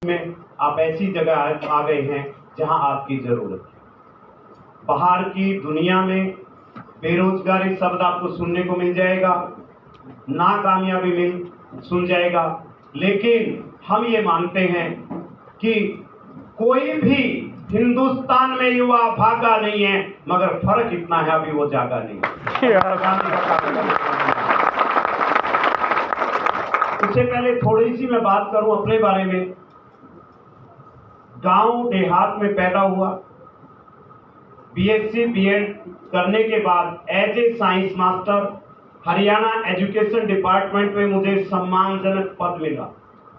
में आप ऐसी जगह आ गए हैं जहां आपकी जरूरत है। बाहर की दुनिया में बेरोजगारी शब्द आपको सुनने को मिल जाएगा, नाकामयाबी सुन जाएगा, लेकिन हम ये मानते हैं कि कोई भी हिंदुस्तान में युवा भागा नहीं है, मगर फर्क इतना है अभी वो जागा नहीं। उससे पहले थोड़ी सी मैं बात करूं अपने बारे में। गांव देहात में पैदा हुआ, बीएससी बीएड करने के बाद as a science master Haryana education department में मुझे सम्मानजनक पद मिला,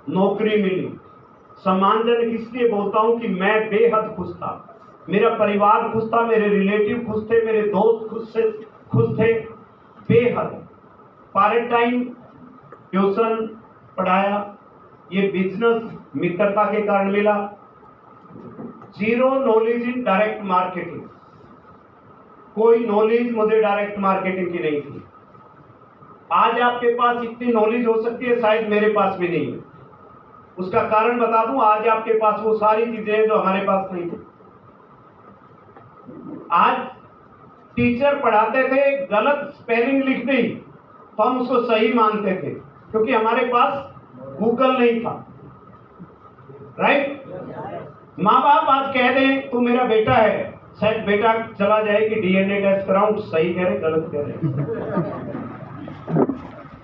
नौकरी मिली। सम्मानजनक इसलिए बोलता हूं कि मैं बेहद खुश था, मेरा परिवार खुश था, मेरे रिलेटिव खुश थे, मेरे दोस्त खुश थे, बेहद। पार्ट टाइम ट्यूशन पढ़ाया, ये बिजनेस मित्रता के कारण मिला। Zero knowledge in direct marketing, कोई नॉलेज मुझे डायरेक्ट मार्केटिंग की नहीं थी। आज आपके पास इतनी नॉलेज हो सकती है, शायद मेरे पास भी नहीं है। उसका कारण बता दूं, आज आपके पास वो सारी चीजें हैं जो हमारे पास नहीं थी। आज टीचर पढ़ाते थे, गलत स्पेलिंग लिख दी तो हम उसको सही मानते थे, क्योंकि हमारे पास गूगल नहीं था, राइट। माँ बाप आज कह दें तू मेरा बेटा है, शायद बेटा चला जाए कि डीएनए टेस्ट कराऊं, सही कह रहे गलत कह रहे,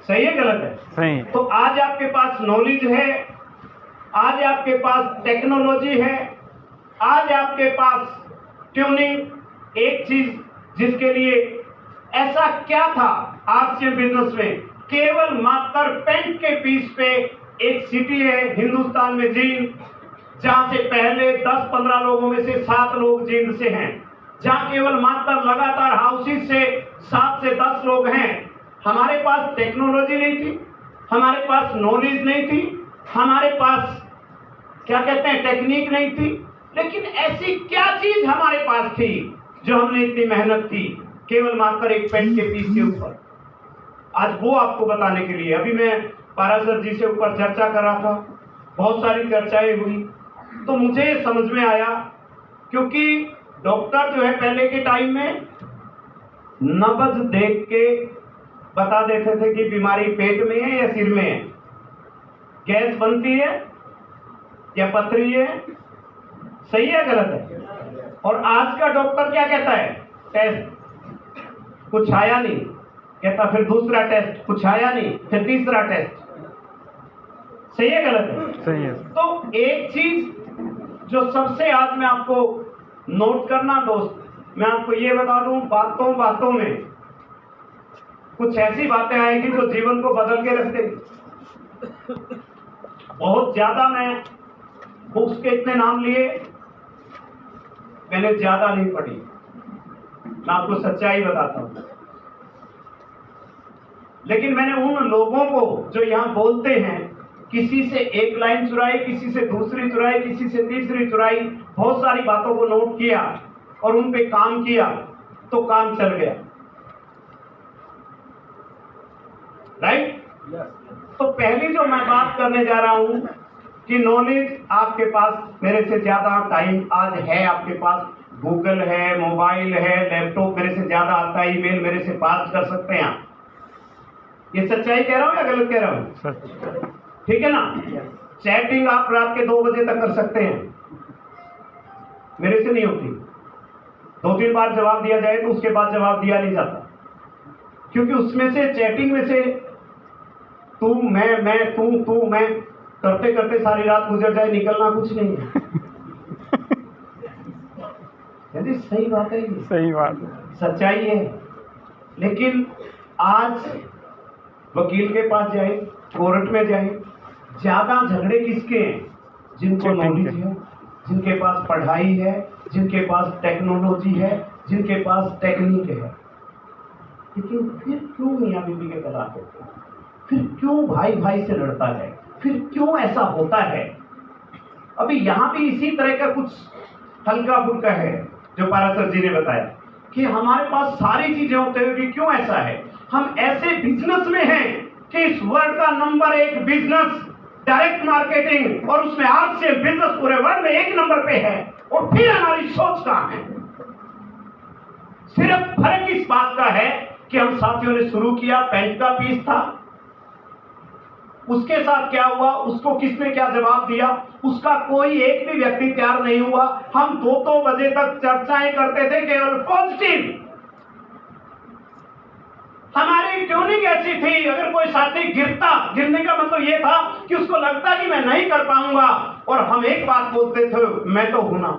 सही है गलत है, सही। तो आज आपके पास नॉलेज है, आज आपके पास टेक्नोलॉजी है, आज आपके पास ट्यूनिंग। एक चीज जिसके लिए ऐसा क्या था आरसीएम बिजनेस में, केवल मात्र पेंट के पीस पे एक सिटी है हिंदुस्तान में, जींद, जहां से पहले 10-15 लोगों में से 7 लोग जींद से हैं, जहां केवल मात्र लगातार हाउसेस से 7 से 10 लोग हैं। हमारे पास टेक्नोलॉजी नहीं थी, हमारे पास नॉलेज नहीं थी, हमारे पास क्या कहते हैं टेक्निक नहीं थी, लेकिन ऐसी क्या चीज हमारे पास थी जो हमने इतनी मेहनत की केवल मात्र एक पेन के पीस के ऊपर। आज वो आपको बताने के लिए, अभी मैं पारासर जी से ऊपर चर्चा कर रहा था, बहुत सारी चर्चाएं हुई, तो मुझे समझ में आया, क्योंकि डॉक्टर जो है पहले के टाइम में नब्ज देख के बता देते थे कि बीमारी पेट में है या सिर में है, गैस बनती है या पथरी है, सही है गलत है। और आज का डॉक्टर क्या कहता है, टेस्ट, कुछ आया नहीं, कहता फिर दूसरा टेस्ट, कुछ आया नहीं, फिर तीसरा टेस्ट, सही है गलत है, सही है। तो एक चीज जो सबसे आज मैं आपको नोट करना दोस्त, मैं आपको ये बता दूं, बातों बातों में कुछ ऐसी बातें आएगी जो जीवन को बदल के रख देगी। बहुत ज्यादा मैं बुक्स के इतने नाम लिए, मैंने ज्यादा नहीं पढ़ी, मैं आपको सच्चाई बताता हूं, लेकिन मैंने उन लोगों को जो यहां बोलते हैं, किसी से एक लाइन चुराई, किसी से दूसरी चुराई, किसी से तीसरी चुराई, बहुत सारी बातों को नोट किया और उन पे काम किया, तो काम चल गया, राइट। तो पहली जो मैं बात करने जा रहा हूं कि नॉलेज आपके पास मेरे से ज्यादा टाइम आज है, आपके पास गूगल है, मोबाइल है, लैपटॉप मेरे से ज्यादा आता है, ईमेल मेरे से बात कर सकते हैं आप। ये सच्चाई कह रहा हूं या गलत कह रहा हूं, ठीक है ना। चैटिंग आप रात के 2 बजे तक कर सकते हैं, मेरे से नहीं होती, 2-3 बार जवाब दिया जाए तो उसके बाद जवाब दिया नहीं जाता, क्योंकि उसमें से चैटिंग में से तू मैं तू मैं करते करते सारी रात गुजर जाए, निकलना कुछ नहीं है। यदि सही बात है, ये सही बात है, सच्चाई है। लेकिन आज वकील के पास जाए, कोर्ट में जाए, ज्यादा झगड़े किसके हैं, जिनको नॉलेज है, जिनके पास पढ़ाई है, जिनके पास टेक्नोलॉजी है, जिनके पास टेक्निक है। लेकिन फिर क्यों मियां बीवी के तलाक होते हैं, फिर क्यों भाई भाई से लड़ता है, फिर क्यों ऐसा होता है। अभी यहां भी इसी तरह का कुछ हल्का फुल्का है जो पारासर जी ने बताया कि हमारे पास सारी चीजें होते हुए भी क्यों ऐसा है। हम ऐसे बिजनेस में हैं कि इस वर्ल्ड का नंबर 1 बिजनेस डायरेक्ट मार्केटिंग और उसमें आरसीएम बिजनेस पूरे वर्ल्ड में 1 नंबर पे है, और फिर हमारी सोच कहां है? सिर्फ फर्क इस बात का है कि हम साथियों ने शुरू किया, पेंट का पीस था, उसके साथ क्या हुआ, उसको किसने क्या जवाब दिया, उसका कोई एक भी व्यक्ति तैयार नहीं हुआ। हम 2-2 बजे तक चर्चाएं करते थे केवल पॉजिटिव। हमारी ट्यूनिंग ऐसी थी, अगर कोई साथी गिरने का मतलब यह था कि उसको लगता कि मैं नहीं कर पाऊंगा, और हम एक बात बोलते थे, मैं तो हूं ना,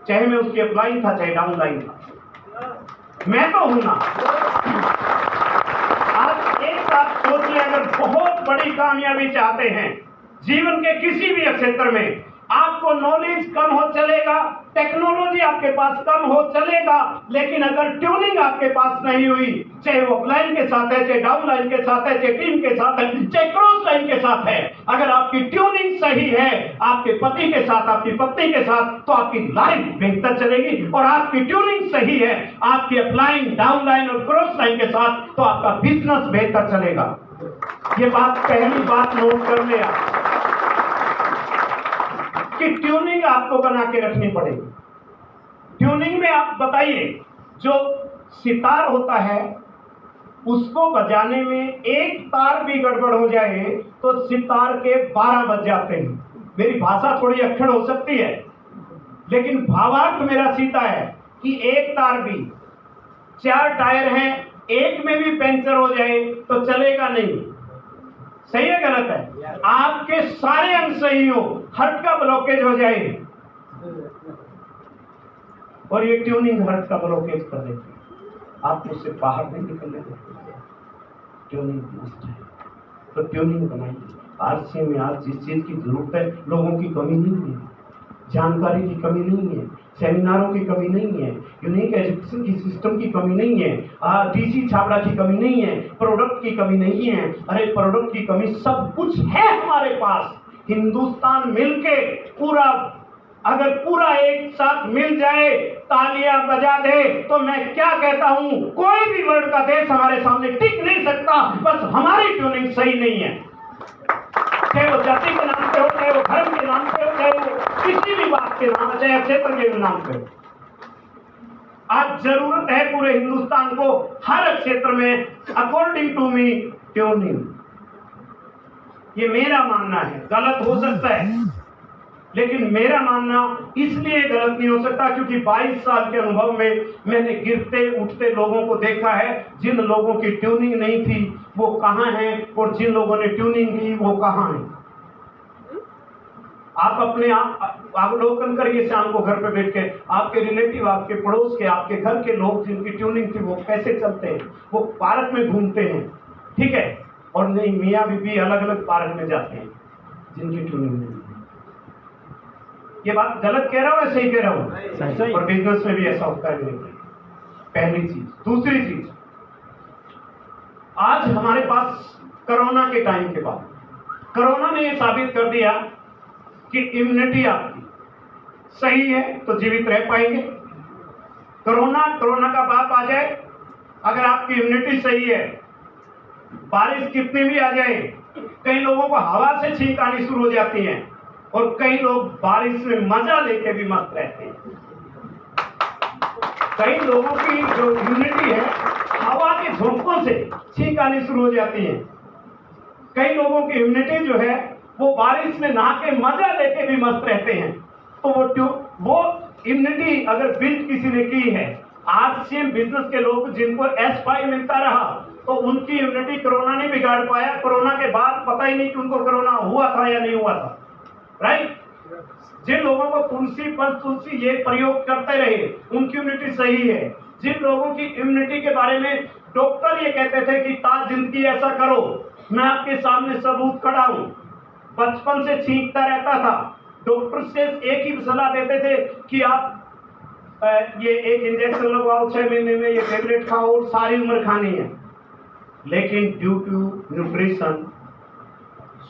चाहे मैं उसकी अपलाइन था चाहे डाउनलाइन था, मैं तो हूं ना। आज एक बात सोच ले, अगर बहुत बड़ी कामयाबी चाहते हैं जीवन के किसी भी क्षेत्र में, आपको नॉलेज कम हो चलेगा, टेक्नोलॉजी आपके पास कम हो चलेगा, लेकिन अगर ट्यूनिंग आपके पास नहीं हुई, चाहे वो अपलाइन के साथ है, चाहे डाउनलाइन के साथ है, चाहे टीम के साथ है, चाहे क्रॉस लाइन के साथ है, अगर आपकी ट्यूनिंग सही है आपके पति के साथ, आपकी पत्नी के साथ, तो आपकी लाइफ बेहतर चलेगी। और आपकी ट्यूनिंग सही है आपकी अपलाइन, डाउनलाइन और क्रॉस लाइन के साथ, तो आपका बिजनेस बेहतर चलेगा। ये बात, पहली बात नोट कर ले आप कि ट्यूनिंग आपको बना के रखनी पड़ेगी। ट्यूनिंग में आप बताइए, जो सितार होता है उसको बजाने में एक तार भी गड़बड़ हो जाए तो सितार के 12 बज जाते हैं। मेरी भाषा थोड़ी अक्खड़ हो सकती है, लेकिन भावार्थ मेरा सीधा है कि एक तार भी, 4 टायर हैं, एक में भी पंचर हो जाए तो चलेगा नहीं। सही है गलत है? आपके सारे अंग सही हो, हार्ट का ब्लॉकेज हो जाए और ये ट्यूनिंग हार्ट का ब्लॉकेज कर देती है, आप उससे बाहर नहीं निकलने देते। ट्यूनिंग मस्ट है, तो ट्यूनिंग बनाइए। आरसीएम में आज जिस चीज की जरूरत है, लोगों की कमी नहीं है, जानकारी की कमी नहीं है, सेमिनारों की कमी नहीं है, यूनिक एजुकेशन की सिस्टम की कमी नहीं है, डीसी छाबड़ा की कमी नहीं है, प्रोडक्ट की कमी नहीं है। अरे प्रोडक्ट की कमी सब कुछ है हमारे पास। हिंदुस्तान मिलके पूरा, अगर पूरा एक साथ मिल जाए, तालियां बजा दे, तो मैं क्या कहता हूं, कोई भी वर्ल्ड का देश हमारे सामने टिक नहीं सकता। बस हमारी ट्यूनिंग सही नहीं है, चाहे वो जाति के नाम पे हो, चाहे वो धर्म के नाम पे हो, चाहे वो किसी भी बात के नाम, चाहे क्षेत्र के नाम पे हो। आज जरूरत है पूरे हिंदुस्तान को हर क्षेत्र में, अकॉर्डिंग टू मी, ट्यूनिंग। ये मेरा मानना है, गलत हो सकता है, लेकिन मेरा मानना इसलिए गलत नहीं हो सकता क्योंकि 22 साल के अनुभव में मैंने गिरते उठते लोगों को देखा है। जिन लोगों की ट्यूनिंग नहीं थी वो कहां हैं, और जिन लोगों ने ट्यूनिंग की वो कहां हैं। आप अपने आप अवलोकन करिए, शाम को घर पे बैठ के, आपके रिलेटिव, आपके पड़ोस के, आपके घर के लोग जिनकी ट्यूनिंग थी वो कैसे चलते हैं। वो पार्क में घूमते हैं, ठीक है, और नहीं मियाँ बीबी अलग अलग पार्क में जाते हैं जिनकी ट्यूनिंग नहीं। ये बात गलत कह रहा हूं या सही कह रहा हूं? और बिजनेस में भी ऐसा होता है। पहली चीज। दूसरी चीज, आज हमारे पास कोरोना के टाइम के बाद, कोरोना ने यह साबित कर दिया कि इम्यूनिटी आपकी सही है तो जीवित रह पाएंगे। कोरोना का बाप आ जाए, अगर आपकी इम्यूनिटी सही है, बारिश कितनी भी आ जाए, कई लोगों को हवा से छींक आनी शुरू हो जाती है और कई लोग बारिश में मजा लेके भी मस्त रहते हैं। कई लोगों की जो इम्यूनिटी है हवा के झोंकों से छींक आनी शुरू हो जाती है। कई लोगों की इम्यूनिटी जो है वो बारिश में नहा के मजा लेके भी मस्त रहते हैं। तो वो इम्यूनिटी अगर बिल्ड किसी ने की है, आरसीएम बिजनेस के लोग जिनको S5 मिलता रहा तो उनकी इम्यूनिटी कोरोना नहीं बिगाड़ पाया। कोरोना के बाद पता ही नहीं कि उनको कोरोना हुआ था या नहीं हुआ था, राइट। जिन लोगों को तुलसी पर तुलसी ये प्रयोग करते रहे उनकी इम्यूनिटी सही है। जिन लोगों की इम्यूनिटी के बारे में डॉक्टर ये कहते थे कि ताज जिंदगी ऐसा करो, मैं आपके सामने सबूत खड़ा हूं। बचपन से छींकता रहता था, डॉक्टर से एक ही सलाह देते थे कि आप ये एक इंजेक्शन लगवाओ 6 महीने में, ये टेबलेट खाओ और सारी उम्र खानी है। लेकिन ड्यू टू न्यूट्रिशन,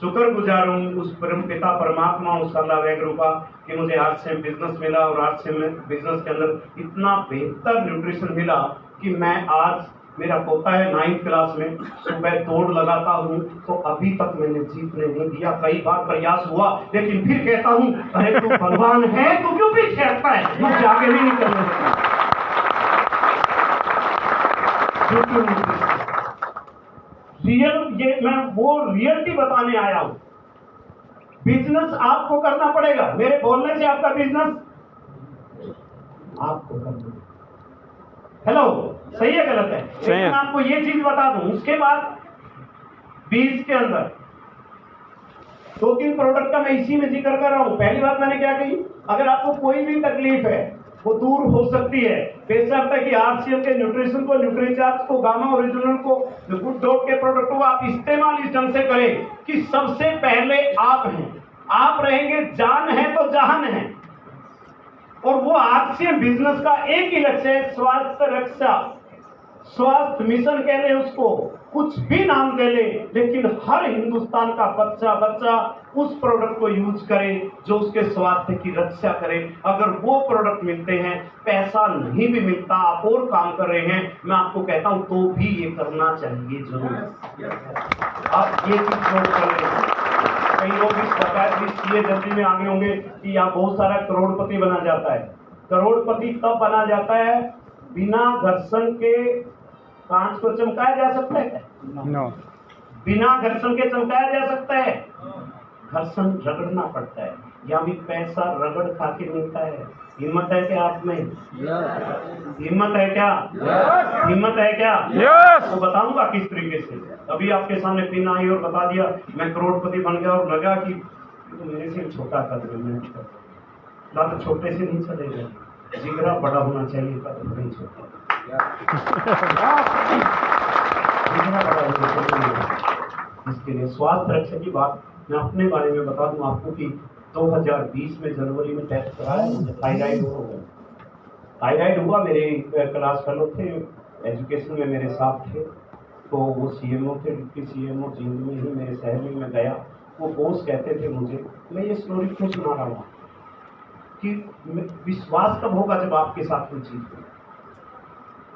शुक्रगुजार हूं उस परम पिता परमात्मा, उस अल्लाह वैगरू का कि मुझे आरसीएम बिजनेस मिला और आरसीएम बिजनेस के अंदर इतना बेहतर न्यूट्रिशन मिला कि मैं आज मेरा पोता है 9th क्लास में, सुबह दौड़ लगाता हूँ तो अभी तक मैंने जीतने नहीं दिया। कई बार प्रयास हुआ लेकिन फिर कहता हूँ अरे तू बलवान है, तू क्यों पीछे हटता है, तू आगे नहीं निकलने रियल, ये मैं वो रियलिटी बताने आया हूँ। बिजनेस आपको करना पड़ेगा, मेरे बोलने से आपका बिजनेस आपको करना। हेलो, सही है गलत है? लेकिन मैं आपको ये चीज बता दूं, उसके बाद 20 के अंदर 2-3 प्रोडक्ट का मैं इसी में जिक्र कर रहा हूं। पहली बात मैंने क्या कही, अगर आपको कोई भी तकलीफ है वो दूर हो सकती है, बेशर्त है कि आरसीएल के न्यूट्रिशन को, न्यूट्रीचार्ज को, गामा ओरिजिनल को, गुड डॉट के प्रोडक्ट को आप इस्तेमाल इस ढंग से करें कि सबसे पहले आप हैं, आप रहेंगे, जान है तो जहान है। और वो आरसीएम बिजनेस का एक ही लक्ष्य है, स्वास्थ्य रक्षा, स्वास्थ्य मिशन कह ले उसको, कुछ भी नाम दे ले, लेकिन हर हिंदुस्तान का बच्चा उस प्रोडक्ट को यूज करे जो उसके स्वास्थ्य की रक्षा करे। अगर वो प्रोडक्ट मिलते हैं, पैसा नहीं भी मिलता, आप और काम कर रहे हैं, मैं आपको कहता हूं तो भी ये करना चाहिए जरूर। आप ये चीज नोट कर लें। कई लोग इस प्रकार की जल्दी में आगे होंगे कि यहाँ बहुत सारा करोड़पति बना जाता है। करोड़पति तब बना जाता है बिना घर्षण के कांच को चमकाया जा सकता है? No. बिना घर्षण के चमकाया जा सकता है? घर्षण रगड़ना पड़ता है, या भी पैसा रगड़ खा के मिलता है। हिम्मत है क्या आप में? हिम्मत है क्या? हिम्मत है क्या? तो बताऊंगा किस तरीके से। अभी आपके सामने पिन आई और बता दिया मैं करोड़पति बन गया, और लगा कि तो मेरे से छोटा कदम है, ना तो छोटे से नहीं चलेगा, जिगरा बड़ा होना चाहिए, कदम नहीं छोटा। इसके लिए स्वास्थ्य रक्षा की बात मैं अपने बारे में बता दूं आपको कि 2020 में जनवरी में टेस्ट कराया, मुझे थायराइड हो गया। थायराइड हुआ, मेरे क्लास फेलो थे, एजुकेशन में मेरे साथ थे, तो वो सीएमओ थे, डिप्टी सीएमओ जींद में ही मेरे शहर में मैं गया। वो बॉस कहते थे मुझे, मैं ये स्टोरी क्यों सुना रहा हूँ कि विश्वास कब होगा जब आपके साथ कोई चीज हो।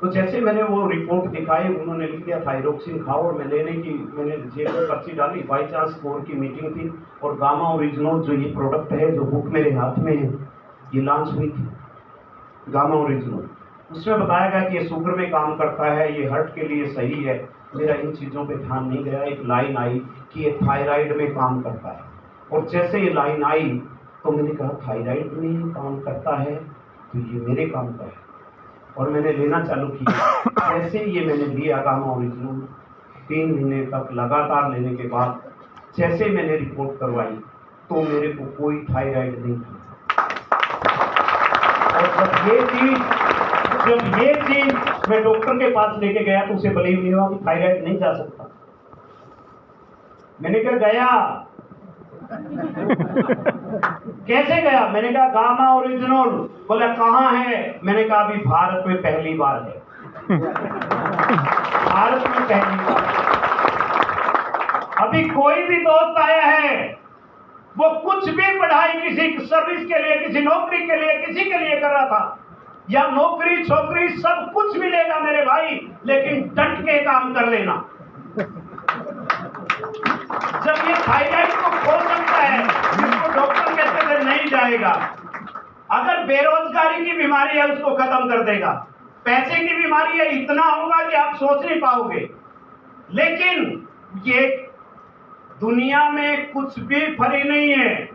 तो जैसे मैंने वो रिपोर्ट दिखाई, उन्होंने लिख दिया थायरोक्सिन खाओ, और मैं लेने की मैंने जेब में पर्ची डाली। बाई चांस बोर्ड की मीटिंग थी, और गामा ओरिजिनल जो ये प्रोडक्ट है, जो बुक मेरे हाथ में है, ये लॉन्च हुई थी गामा ओरिजिनल। उसमें बताया गया कि ये शुगर में काम करता है, ये हार्ट के लिए सही है। मेरा इन चीज़ों पे ध्यान नहीं गया। एक लाइन आई कि ये थायराइड में काम करता है, और जैसे ये लाइन आई तो मैंने कहा थायराइड में काम करता है तो ये मेरे काम का है, और मैंने लेना चालू किया। जैसे ये मैंने लिया गामा ओरिजिनल, 3 महीने तक लगातार लेने के बाद जैसे मैंने रिपोर्ट करवाई तो मेरे को कोई थायराइड नहीं था। और जब ये चीज मैं डॉक्टर के पास लेके गया तो उसे बिलीव नहीं हुआ कि थायराइड नहीं जा सकता। मैंने कहा गया कैसे गया? मैंने कहा गामा ओरिजिनल। बोला कहाँ है? मैंने कहा अभी भारत में पहली बार है। भारत में पहली बार। अभी कोई भी दोस्त आया है, वो कुछ भी पढ़ाई किसी सर्विस के लिए, किसी नौकरी के लिए, किसी के लिए कर रहा था, या नौकरी छोकरी सब कुछ मिलेगा मेरे भाई, लेकिन डट के काम कर लेना। जब ये थायराइड को खो सकता है, जिसको डॉक्टर कहते थे नहीं जाएगा। अगर बेरोजगारी की बीमारी है उसको खत्म कर देगा, पैसे की बीमारी है इतना होगा कि आप सोच नहीं पाओगे। लेकिन ये दुनिया में कुछ भी फ्री नहीं है,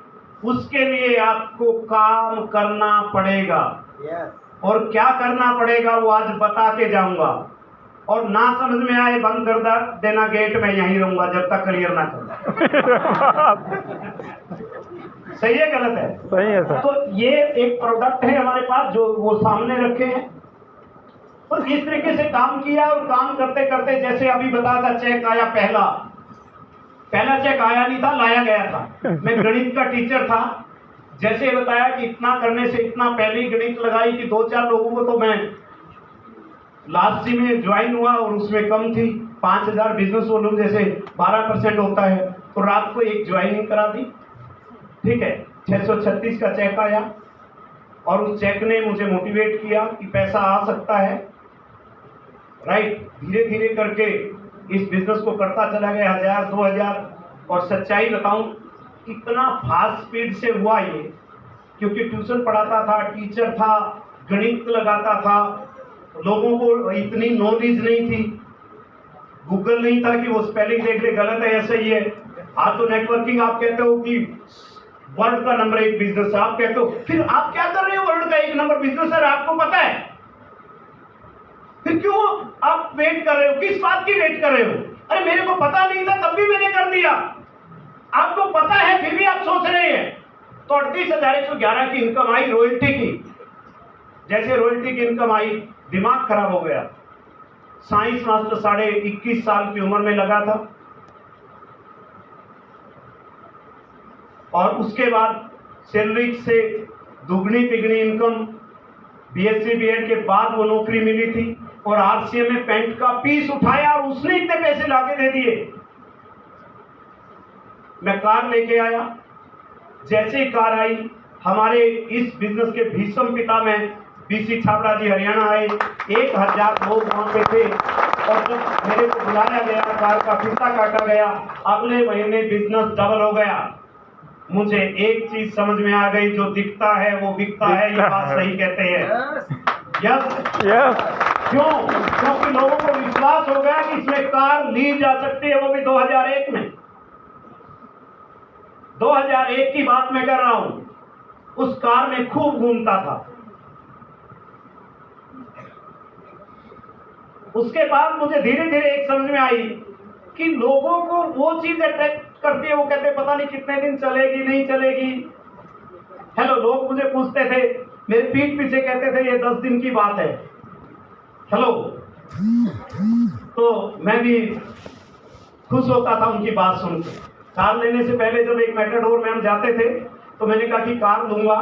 उसके लिए आपको काम करना पड़ेगा। और क्या करना पड़ेगा वो आज बता के जाऊंगा। और ना समझ में आए बंद कर देना गेट, में यहीं रहूंगा जब तक क्लियर ना कर। सही है गलत है? सही है सर। तो ये एक प्रोडक्ट है हमारे पास जो वो सामने रखे हैं, तो इस तरीके से काम किया। और काम करते करते जैसे अभी बताया था, चेक आया, पहला चेक आया नहीं था, लाया गया था। मैं गणित का टीचर था, जैसे बताया कि इतना करने से इतना, पहली गणित लगाई कि 2-4 लोगों को, तो मैं लास्ट में ज्वाइन हुआ और उसमें कम थी 5000 बिजनेस वॉल्यूम, जैसे 12% होता है, तो रात को एक ज्वाइनिंग करा दी। ठीक है, 636 का चेक आया, और उस चेक ने मुझे मोटिवेट किया कि पैसा आ सकता है। राइट। धीरे धीरे करके इस बिजनेस को करता चला गया, 1000 2000। और सच्चाई बताऊं, इतना फास्ट स्पीड से हुआ ये, क्योंकि ट्यूशन पढ़ाता था, टीचर था, गणित लगाता था, लोगों को इतनी नॉलेज नहीं थी, गूगल नहीं था कि वो स्पेलिंग देख ले गलत है या सही है। आज तो नेटवर्किंग आप कहते हो कि वर्ल्ड का नंबर 1 बिजनेस है, आप कहते हो, फिर आप क्या कर रहे हो? वर्ल्ड का 1 नंबर बिजनेस है, आपको पता है, फिर क्यों आप वेट कर रहे हो? किस बात की वेट कर रहे हो? अरे मेरे को पता नहीं था तब भी मैंने कर दिया, आपको पता है फिर भी आप सोच रहे हैं। तो 38,111 की इनकम आई रॉयल्टी की। जैसे रॉयल्टी की इनकम आई, दिमाग खराब हो गया। साइंस मास्टर 21.5 साल की उम्र में लगा था, और उसके बाद सैलरी से दुगनी तिगनी इनकम, बीएससी बीएड के बाद वो नौकरी मिली थी, और आरसीएम में पेंट का पीस उठाया और उसने इतने पैसे लाके दे दिए। मैं कार लेके आया, जैसे ही कार आई, हमारे इस बिजनेस के भीषम पिता में बीसी छाबड़ा जी हरियाणा आए, 1000 लोग वहां पे थे, और जब मेरे को बुलाया गया, कार का फीता काटा गया, अगले महीने बिजनेस डबल हो गया। मुझे एक चीज समझ में आ गई, जो दिखता है वो बिकता है, ये बात सही कहते हैं। यस। क्यों? क्योंकि लोगों को विश्वास हो गया कि इसमें कार ली जा सकती है, वो भी 2001 में। 2001 की बात मैं कर रहा हूं। उस कार में खूब घूमता था। उसके बाद मुझे धीरे धीरे एक समझ में आई कि लोगों को वो चीज अट्रैक्ट करती है, वो कहते हैं पता नहीं कितने दिन चलेगी, नहीं चलेगी। हेलो, लोग मुझे पूछते थे, मेरे पीठ पीछे कहते थे ये 10 दिन की बात है। हेलो, तो मैं भी खुश होता था उनकी बात सुनकर। कार लेने से पहले जब एक मैटाडोर में हम जाते थे, तो मैंने कहा कि कार लूंगा,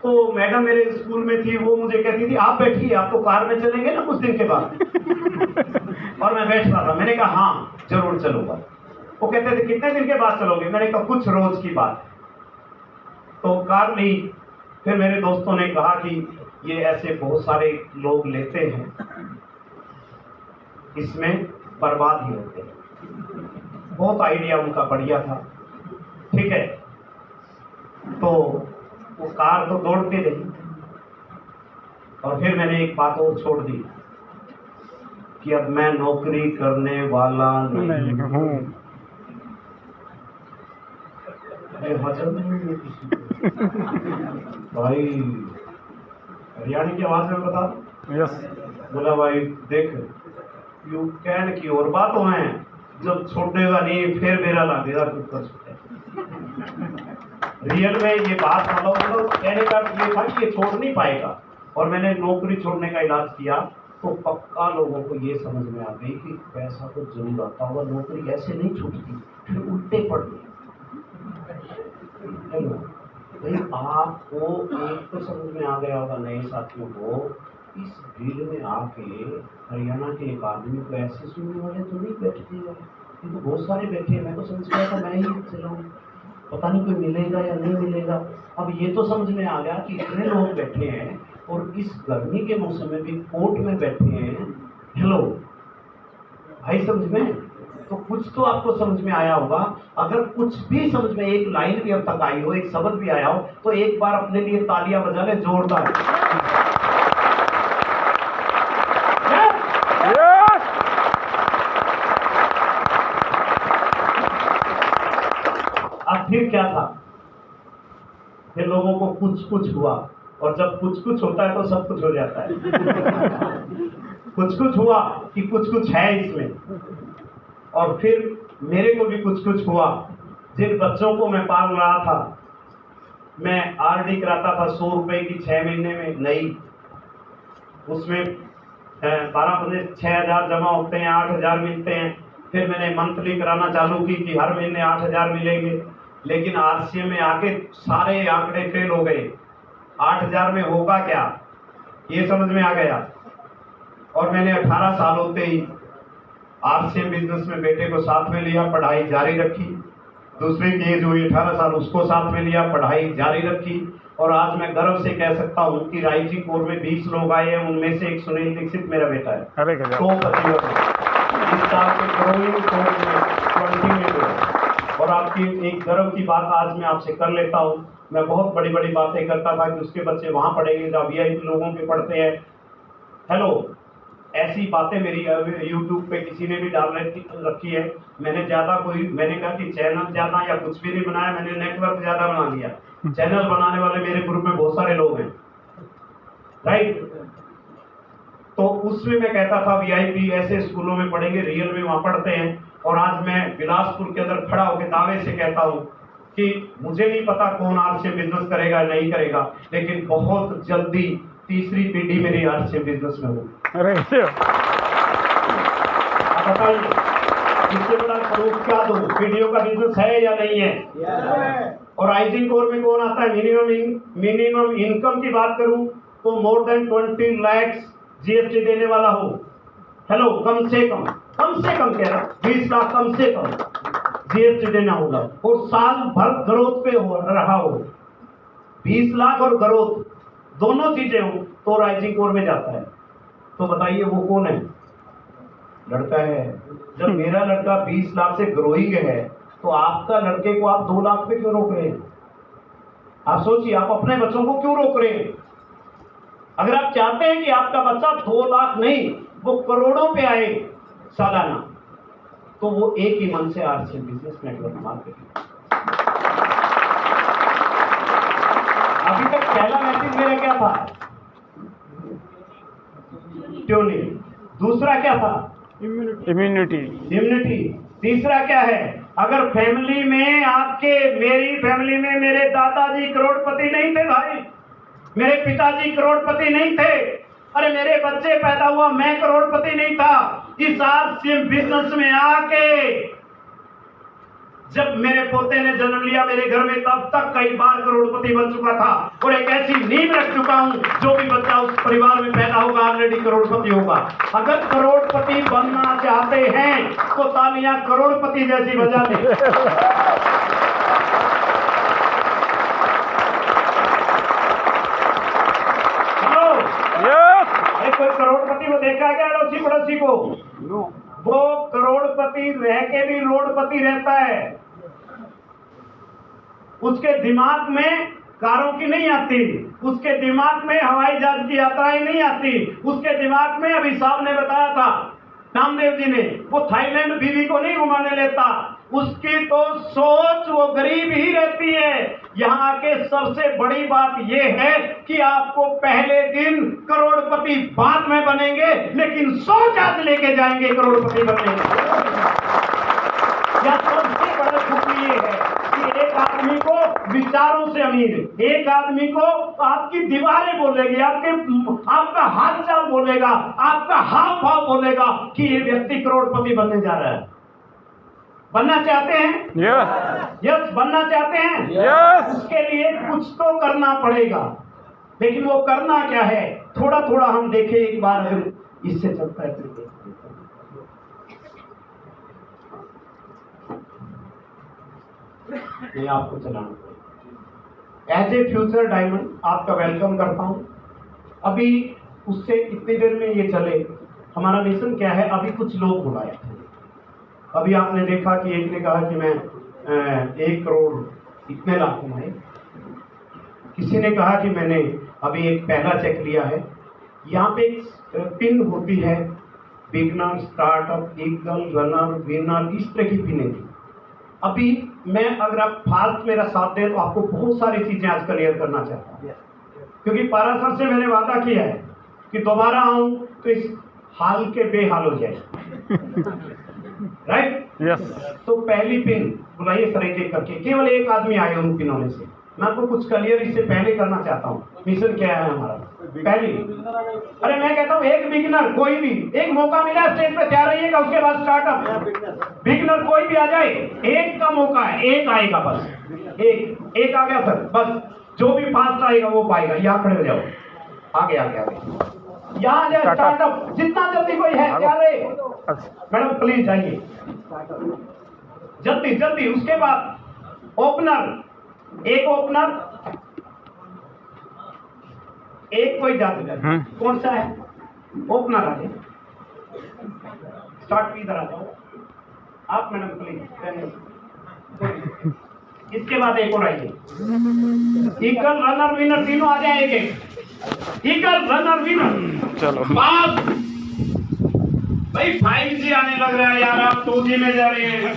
तो मैडम मेरे स्कूल में थी, वो मुझे कहती थी आप बैठिए, आप तो कार में चलेंगे ना कुछ दिन के बाद। और मैं बैठता था, मैंने कहा हाँ जरूर चलूंगा। वो कहते थे कितने दिन के बाद चलोगे? मैंने कहा कुछ रोज की बात। तो कार ली। फिर मेरे दोस्तों ने कहा कि ये ऐसे बहुत सारे लोग लेते हैं, इसमें बर्बाद ही होते हैं। बहुत आइडिया उनका बढ़िया था, ठीक है। तो वो कार तो दौड़ती रही, और फिर मैंने एक बात और छोड़ दी कि अब मैं नौकरी करने वाला नहीं हूं। हजम नहीं है किसी को। भाई हरियाणा की आवाज में बता दो। यस। बोला भाई देख, यू कैन की और बातों में, जब छोड़ेगा नहीं फिर मेरा लगेगा कुछ। रियल में ये बात मतलब कहने का ये था कि ये छोड़ नहीं पाएगा। और मैंने नौकरी छोड़ने का इलाज किया, तो पक्का लोगों को ये समझ में आ गई कि पैसा तो जरूर आता होगा, नौकरी ऐसे नहीं छूटती, फिर उल्टे पड़ गए। भाई आपको एक तो समझ में आ गया होगा नए साथियों को, इस भीड़ में आके हरियाणा के एक आदमी को ऐसे सुनने वाले तो नहीं बैठते हैं, तो बहुत सारे बैठे हैं। मैं तो समझ गया था मैं ही चलाऊं, पता नहीं कोई मिलेगा या नहीं मिलेगा। अब ये तो समझ में आ गया कि इतने लोग बैठे हैं, और इस गर्मी के मौसम में भी कोर्ट में बैठे हैं। हेलो भाई, समझ में तो कुछ तो आपको समझ में आया होगा। अगर कुछ भी समझ में एक लाइन भी अब तक आई हो, एक शब्द भी आया हो, तो एक बार अपने लिए तालियां बजा ले जोरदार। अब फिर क्या था? फिर लोगों को कुछ कुछ हुआ, और जब कुछ कुछ होता है तो सब कुछ हो जाता है। कुछ कुछ हुआ कि कुछ कुछ है इसमें, और फिर मेरे को भी कुछ कुछ हुआ। जिन बच्चों को मैं पाल रहा था, मैं आरडी कराता था 100 रुपए की 6 महीने में नई, उसमें 12 बजे 6,000 जमा होते हैं, 8,000 मिलते हैं। फिर मैंने मंथली कराना चालू की कि हर महीने 8,000 मिलेंगे, लेकिन आरसीएम में आके सारे आंकड़े फेल हो गए। 8,000 में होगा क्या, ये समझ में आ गया। और मैंने 18 साल होते ही आरसीएम बिजनेस में बेटे को साथ में लिया, पढ़ाई जारी रखी। दूसरे की एज हुई 18 साल, उसको साथ में लिया, पढ़ाई जारी रखी। और आज मैं गर्व से कह सकता हूँ कि राइजी कोर में 20 लोग आए हैं, उनमें से एक सुनील दीक्षित मेरा बेटा है। अरे तो इस साल के ग्रोइंग कोर में 20 में हुए। और आपकी एक गर्व की बात आज मैं आपसे कर लेता हूँ। मैं बहुत बड़ी बड़ी बातें करता था कि उसके बच्चे वहाँ पढ़ेंगे जहाँ VIP लोगों के पढ़ते हैं। हेलो, ऐसी बातें मेरी यूट्यूब पे किसी ने भी डाल रखी है। मैंने कहा कि चैनल ज़्यादा या कुछ भी नहीं बनाया, मैंने नेटवर्क ज़्यादा बना लिया। चैनल बनाने वाले मेरे ग्रुप में बहुत सारे लोग हैं, राइट। तो उसमें मैं कहता था VIP ऐसे स्कूलों में पढ़ेंगे, रियल में वहाँ पढ़ते हैं। और आज मैं बिलासपुर के अंदर खड़ा होकर दावे से कहता हूँ कि मुझे नहीं पता कौन आज से बिजनेस करेगा नहीं करेगा, लेकिन बहुत जल्दी तीसरी पीढ़ी मेरी आज से बिजनेस में हो। अरे बताइए, इससे बड़ा प्रूफ क्या दूं? वीडियो का बिजनेस है या नहीं है? और राइजिंग कोर में कौन आता है? मिनिमम इनकम की बात करूं तो मोर देन 20 लाख GST देने वाला हो। हेलो, कम से कम कह रहा 20 लाख कम से कम GST देना होगा, और साल भर ग्रोथ पे हो रहा हो। 20 लाख और ग्रोथ दोनों चीजें हो तो राइजिंग कोर में जाता है। तो बताइए वो कौन है? लड़का है। जब मेरा लड़का 20 लाख से ग्रोइंग है तो आपका लड़के को आप 2 लाख पे क्यों रोक रहे हैं? आप सोचिए, आप अपने बच्चों को क्यों रोक रहे हैं? अगर आप चाहते हैं कि आपका बच्चा 2 लाख नहीं वो करोड़ों पे आए सालाना, तो वो एक ही मन से RCM बिजनेस नेटवर्क मार्केटिंग। अभी तक पहला मैसेज मेरा क्या था? ट्यूनिंग। दूसरा क्या था? इम्यूनिटी। तीसरा क्या है? अगर फैमिली में मेरी फैमिली में मेरे दादाजी करोड़पति नहीं थे भाई, मेरे पिताजी करोड़पति नहीं थे, अरे मेरे बच्चे पैदा हुआ मैं करोड़पति नहीं था। इस RCM बिजनेस में आके जब मेरे पोते ने जन्म लिया मेरे घर में, तब तक कई बार करोड़पति बन चुका था। और एक ऐसी नींव रख चुका हूं, जो भी बच्चा उस परिवार में पैदा होगा ऑलरेडी करोड़पति होगा। अगर करोड़पति बनना चाहते हैं तो तालियां करोड़पति जैसी बजा दें। कोई करोड़पति को देखा है क्या अड़ोसी पड़ोसी को? वो करोड़पति रह के भी रोडपति रहता है। उसके दिमाग में कारों की नहीं आती, उसके दिमाग में हवाई जहाज की यात्राएं नहीं आती, उसके दिमाग में, अभी साहब ने बताया था नामदेव जी ने, वो थाईलैंड बीवी को नहीं घुमाने लेता। उसकी तो सोच वो गरीब ही रहती है। यहाँ के सबसे बड़ी बात ये है कि आपको पहले दिन करोड़पति बाद में बनेंगे, लेकिन सोच आज लेके जाएंगे करोड़पति बनने की। या सबसे बड़ा सुख ये है कि एक आदमी को विचारों से अमीर, एक आदमी को आपकी दीवारें बोलेगी, आपका हाल चाल बोलेगा, आपका हाव भाव बोलेगा कि ये व्यक्ति करोड़पति बनने जा रहा है। बनना चाहते हैं? यस, बनना चाहते हैं? यस। उसके लिए कुछ तो करना पड़ेगा, लेकिन वो करना क्या है थोड़ा थोड़ा हम देखें एक बार। इससे चलता है तो ये आपको चलाना पड़ेगा। एज ए फ्यूचर डायमंड आपका वेलकम करता हूं। अभी उससे इतनी देर में ये चले, हमारा मिशन क्या है? अभी कुछ लोग बुलाए। अभी आपने देखा कि एक ने कहा कि मैं 1 करोड़ इतने लाख कमाए। किसी ने कहा कि मैंने अभी एक पहला चेक लिया है। यहाँ पे एक पिन होती है, beginner, startup, eagle, runner, winner, इस तरह की पिनें थी। अभी मैं, अगर आप फास्ट मेरा साथ दें तो आपको बहुत सारी चीजें आज क्लियर करना चाहता हूँ, क्योंकि पारा सर से मैंने वादा किया है कि दोबारा आऊं तो इस हाल के बेहाल हो जाए। राइट? यस। तो पहली पिन बुलाइए सर, एक करके, केवल एक आदमी आए उन पिनों में से। मैं आपको कुछ क्लियर इससे पहले करना चाहता हूँ। मिशन क्या है हमारा? पहली, अरे मैं कहता हूँ एक बिगिनर, कोई भी एक मौका मिला स्टेज पे तैयार रहिएगा, उसके बाद स्टार्टअप। बिगिनर कोई भी आ जाए, एक का मौका है, एक आएगा बस। एक आ गया सर, बस जो भी फास्ट आएगा वो पाएगा। यहाँ खड़े हो जाओ, आगे आगे आगे, यहाँ आ जाए स्टार्टअप। जितना जल्दी कोई है तैयार रहे। मैडम प्लीज आइए जल्दी जल्दी। उसके बाद ओपनर, एक ओपनर, एक कोई जादूगर कौन सा है? ओपनर आ जाए, स्टार्ट इधर आ जाओ आप मैडम प्लीज। इसके बाद एक और आइए, ईगल रनर विनर तीनों आ जाएंगे। ईगल रनर विनर चलो बात भाई 5G आने लग रहा है यार, आप 2G में जा रहे हैं।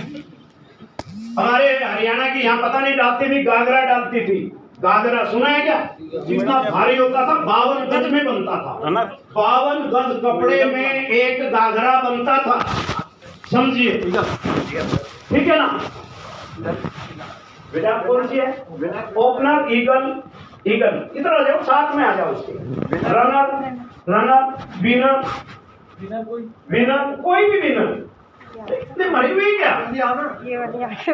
हमारे हरियाणा की यहाँ पता नहीं डालती थी, घाघरा डालती थी। घाघरा सुना है क्या? जितना भारी होता था 52 गज में बनता था। 52 गज कपड़े में एक घाघरा बनता था, समझिए, ठीक है ना? बेटा कौन सी है? ओपनर ईगल, ईगल इधर आ जाओ, साथ में आ जाओ उसके। रनर, रनर, विनर, विनर कोई भी विनर। इतने मरी हुई क्या?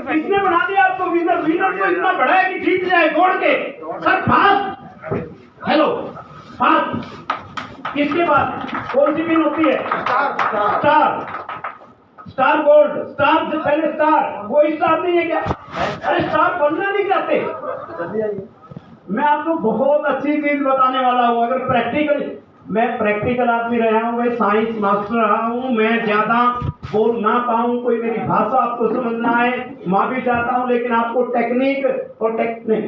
किसने बना दिया आपको विनर? विनर तो इतना बड़ा है कि जीत जाए दौड़ के। Sir fast, hello fast. इसके बाद कौन सी पिन होती है? स्टार, स्टार गोल्ड, स्टार से पहले स्टार। कोई स्टार नहीं है क्या? अरे स्टार बनना नहीं चाहते? मैं आपको बहुत अच्छी चीज बताने वाला हूँ। अगर प्रैक्टिकल, मैं प्रैक्टिकल आदमी रहा हूँ, मैं साइंस मास्टर रहा हूँ, मैं ज्यादा बोल ना पाऊँ, कोई मेरी भाषा आपको समझ ना आए, माफी चाहता हूँ, लेकिन आपको टेक्निक और टेक्निक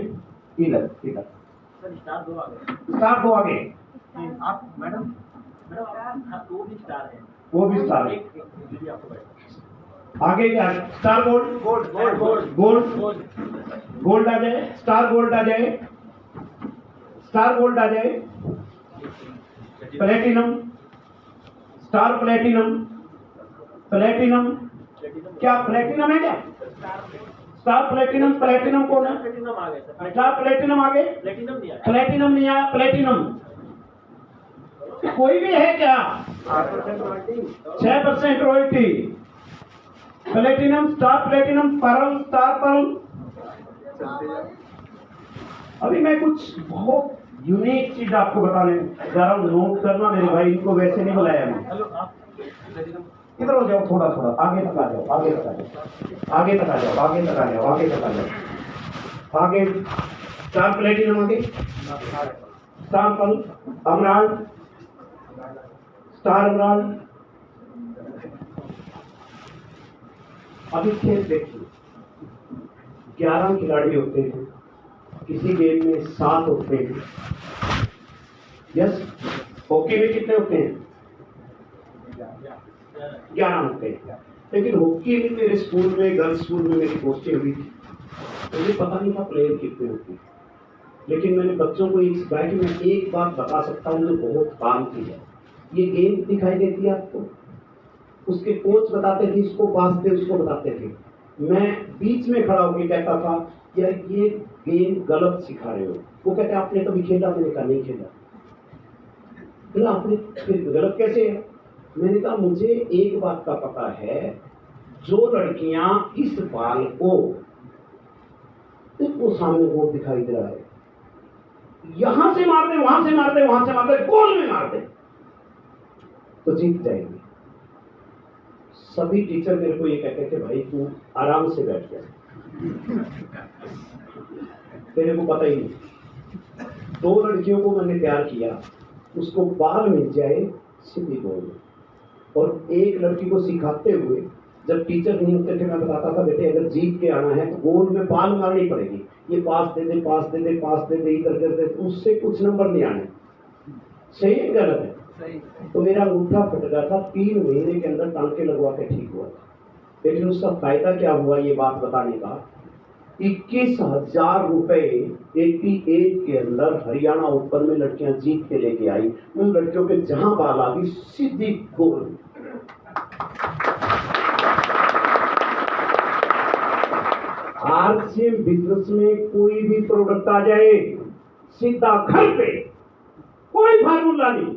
इधर इधर स्टार दो आगे। आप मैडम वो भी स्टार है, वो भी स्टार है। आगे क्या? Star gold, gold gold gold gold, gold आ जाए, स्टार गोल्ड आ जाए, स्टार गोल्ड आ जाए, प्लेटिनम, स्टार प्लेटिनम, प्लेटिनम क्या प्लेटिनम है क्या? स्टार प्लेटिनम, प्लेटिनम कौन है? प्लेटिनम आ गया। स्टार प्लेटिनम आगे, प्लेटिनम नहीं आया, प्लेटिनम नहीं आया, प्लेटिनम कोई भी है क्या? 6% royalty. Platinum, star platinum, pearl, star pearl. अभी मैं कुछ बहुत यूनिक चीज आपको बताने जा रहा हूँ, नोट करना मेरे भाई, इनको वैसे नहीं बुलाया मैं। इधर हो जाओ, थोड़ा थोड़ा आगे तक आ जाओ, आगे तक आ जाओ, आगे तक आ जाओ, आगे तक आ जाओ, आगे तक आ जाओ, आगे। स्टार प्लेटिनम आगे, star pearl, emerald, star emerald. अभी खेल देखिए, 11 खिलाड़ी होते हैं, किसी गेम में 7 होते हैं। यस, हॉकी में कितने होते हैं? 11 होते हैं। लेकिन हॉकी में मेरे स्कूल में, गर्ल्स स्कूल में मेरी पोस्टें हुई थी, मुझे पता नहीं था प्लेयर कितने होते हैं। लेकिन मैंने बच्चों को एक सिखाया कि मैं एक बात बता सकता हूँ जो बहुत काम की है। ये गेम दिखाई देती है आपको, उसके कोच बताते थे, इसको पास थे, उसको बताते थे। मैं बीच में खड़ा होकर कहता था यार ये गेम गलत सिखा रहे हो। वो कहते आपने कभी खेला? मैंने कहा नहीं खेला। बोला आपने फिर गलत कैसे है? मैंने कहा मुझे एक बात का पता है, जो लड़कियां इस बाल को, इसको सामने वो दिखाई दे रहा है, यहां से मार दे, वहां से मार दे, वहां से मार दे, गोल में मार दे तो जीत जाएगी। सभी टीचर मेरे को ये कहते थे भाई तू आराम से बैठ जा, तेरे को पता ही नहीं। 2 लड़कियों को मैंने तैयार किया, उसको बाल मिल जाए सीधी गोल, और एक लड़की को सिखाते हुए, जब टीचर नहीं होते थे मैं बताता था बेटे अगर जीत के आना है तो गोल में बाल मारनी पड़ेगी, ये पास दे दे, पास दे दे, पास दे दे, इधर कर दे, उससे कुछ नंबर नहीं आने। सही है गलत है? तो मेरा अंगूठा फट गया था, 3 महीने के अंदर टांके लगवा के ठीक हुआ था। लेकिन उसका फायदा क्या हुआ ये बात बताने का, 21,000 रुपए 88 के अंदर हरियाणा ओपन में लड़कियां जीत के लेके आई। उन लड़कियों के जहां बाल आ गई सीधी गोल। आरसीएम बिजनेस में कोई भी प्रोडक्ट आ जाए सीधा घर पे, कोई फार्मूला नहीं,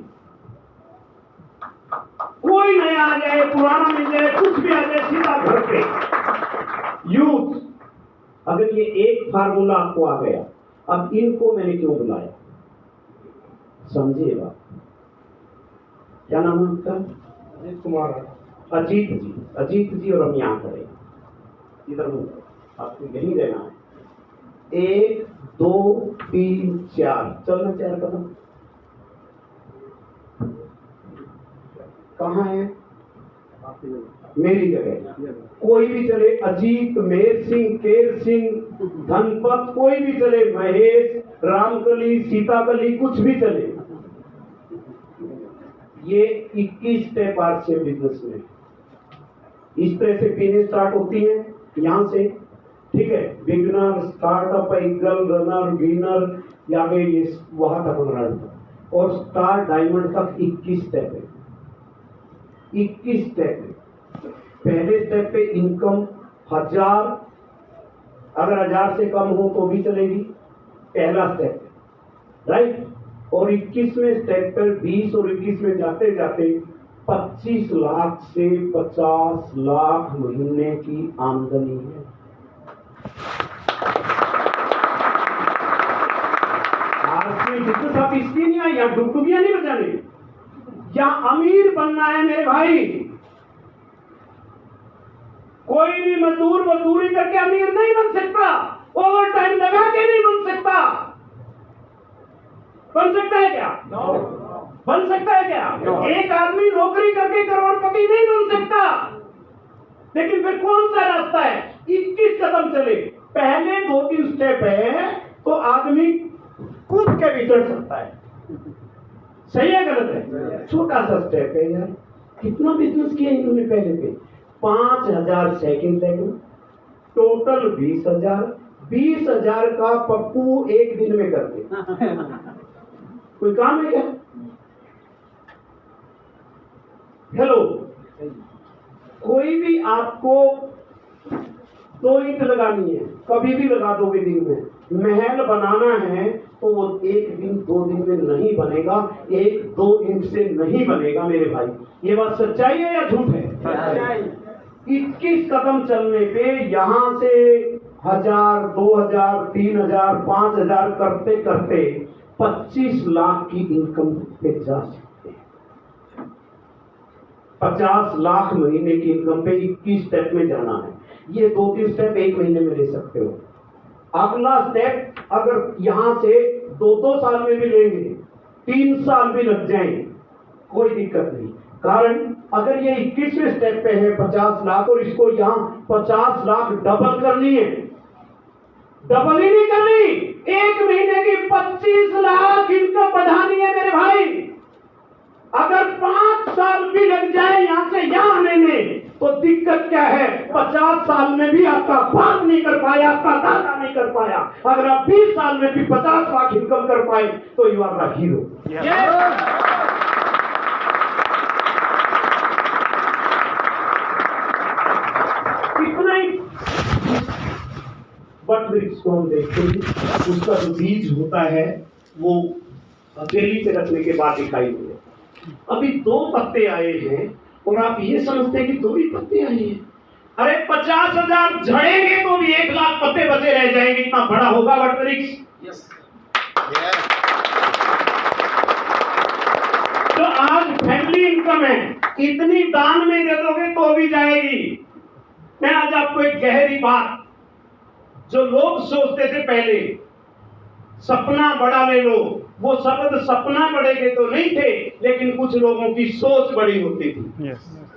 कोई नया आ जाए, पुराना मिल जाए, कुछ भी आ जाए, सीधा घर पे यूज। अगर ये एक फार्मूला आपको आ गया, अब इनको मैंने क्यों बुलाया समझिएगा। क्या नाम है उनका? अजीत कुमार। अजीत जी, अजीत जी, और हम यहाँ खड़े, इधर हूँ, आपको यही रहना है। 1 2 3 4 चलना 4 कदम, कहाँ है? मेरी जगह। कोई भी चले, अजीत, मेर सिंह, केर सिंह, धनपत, कोई भी चले, महेश, रामकली, सीताकली, कुछ भी चले। ये 21 स्टेप आज से बिजनेस में। इस तरह से बिजनेस स्टार्ट होती है यहाँ से, ठीक है। Beginner, startup, eagle, runner, winner, या फिर ये वहां तक रन, और स्टार डायमंड तक 21 स्टेप है। 21 स्टेप है। पहले स्टेप पे इनकम 1000, अगर 1000 से कम हो तो भी चलेगी, पहला स्टेप है, राइट। और 21वें स्टेप पर 20 और 21 में जाते जाते 25 लाख से 50 लाख महीने की आमदनी है। आज में बिजनेस आप इसकी नहीं आई, या डुगडुगियां नहीं बजानी, या अमीर बनना है मेरे भाई। कोई भी मजदूर मजदूरी करके अमीर नहीं बन सकता, ओवर टाइम लगा के नहीं बन सकता। बन सकता है क्या? बन सकता है क्या? एक आदमी नौकरी करके करोड़पति नहीं बन सकता। लेकिन फिर कौन सा रास्ता है? 21 कदम चले। पहले 2-3 स्टेप है तो आदमी कूद के भी चढ़ सकता है। सही है गलत है? छोटा सा स्टेप है यार। कितना बिजनेस किया इन्होंने पहले पे? 5000 सेकंड लेंगे, टोटल 20,000। 20,000 का पप्पू एक दिन में करते। कोई काम है क्या? हेलो, कोई भी आपको 2 ईंट लगानी है, कभी भी लगा दोगे दिन में। महल बनाना है तो वो 1 दिन 2 दिन में नहीं बनेगा, 1-2 ईंट से नहीं बनेगा मेरे भाई। ये बात सच्चाई है या झूठ है? 21 कदम चलने पे यहां से 1000, 2000, 3000, 5000 करते करते 25 लाख की इनकम पे जा सकते हैं। 50 लाख महीने की इनकम पे 21 स्टेप में जाना है। ये 2-3 स्टेप 1 महीने में ले सकते हो। अगला स्टेप अगर यहां से 2-2 साल में भी लेंगे, 3 साल भी लग जाएंगे, कोई दिक्कत नहीं। कारण अगर ये 21वें स्टेप पे है 50 लाख, और इसको यहां 50 लाख डबल करनी है, डबल ही नहीं करनी, 1 महीने की 25 लाख इनकम बढ़ानी है मेरे भाई। अगर 5 साल भी लग जाए यहां से यहां आने में, तो दिक्कत क्या है? 50 साल में भी आपका बाप नहीं कर पाया, आपका दादा नहीं कर पाया। अगर आप 20 साल में भी 50 लाख इनकम कर पाए तो यू आर द हीरो। कितना ही बट वृक्ष को हम देखते हैं, उसका जो बीज होता है वो हथेली पे रखने के बाद दिखाई देता है। अभी 2 पत्ते आए हैं और आप ये समझते हैं कि 2 ही पत्ते आए हैं। अरे 50,000 झड़ेंगे तो भी 1 लाख पत्ते बचे रह जाएंगे, इतना बड़ा होगा वट वृक्ष। तो आज फैमिली इनकम है, इतनी दान में दे दोगे तो भी जाएगी। मैं आज आपको एक गहरी बात, जो लोग सोचते थे पहले सपना बड़ा ले लो, वो शब्द सपना बड़े के तो नहीं थे, लेकिन कुछ लोगों की सोच बड़ी होती थी।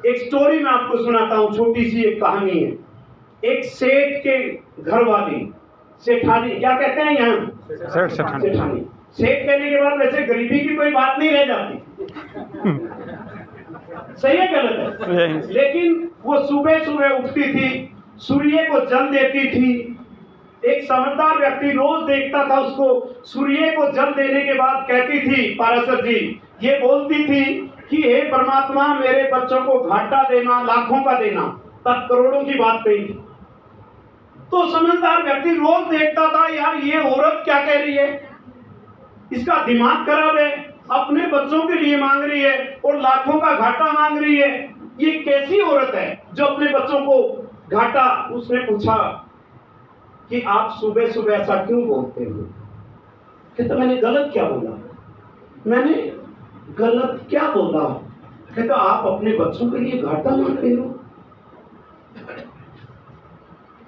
एक स्टोरी मैं आपको सुनाता हूँ, छोटी सी एक कहानी है। एक सेठ के घर वाली, सेठानी क्या कहते हैं यहाँ? सेठानी। सेठ कहने के बाद वैसे गरीबी की कोई बात नहीं रह जाती। सही है गलत है? लेकिन वो सुबह सुबह उठती थी, सूर्य को जल देती थी। एक समझदार व्यक्ति रोज देखता था उसको, सूर्य को जल देने के बाद कहती थी, पाराशर जी ये बोलती थी कि हे परमात्मा, मेरे बच्चों को घाटा देना, लाखों का देना, तब करोड़ों की बात नहीं थी। तो समझदार व्यक्ति रोज देखता था, यार ये औरत क्या कह रही है, इसका दिमाग खराब है, अपने बच्चों के लिए मांग रही है और लाखों का घाटा मांग रही है। ये कैसी औरत है जो अपने बच्चों को घाटा। उसने पूछा कि आप सुबह सुबह ऐसा क्यों बोलते हो? कहता मैंने गलत क्या बोला? मैंने गलत क्या बोला? कहता आप अपने बच्चों के लिए घाटा मांग रहे हो।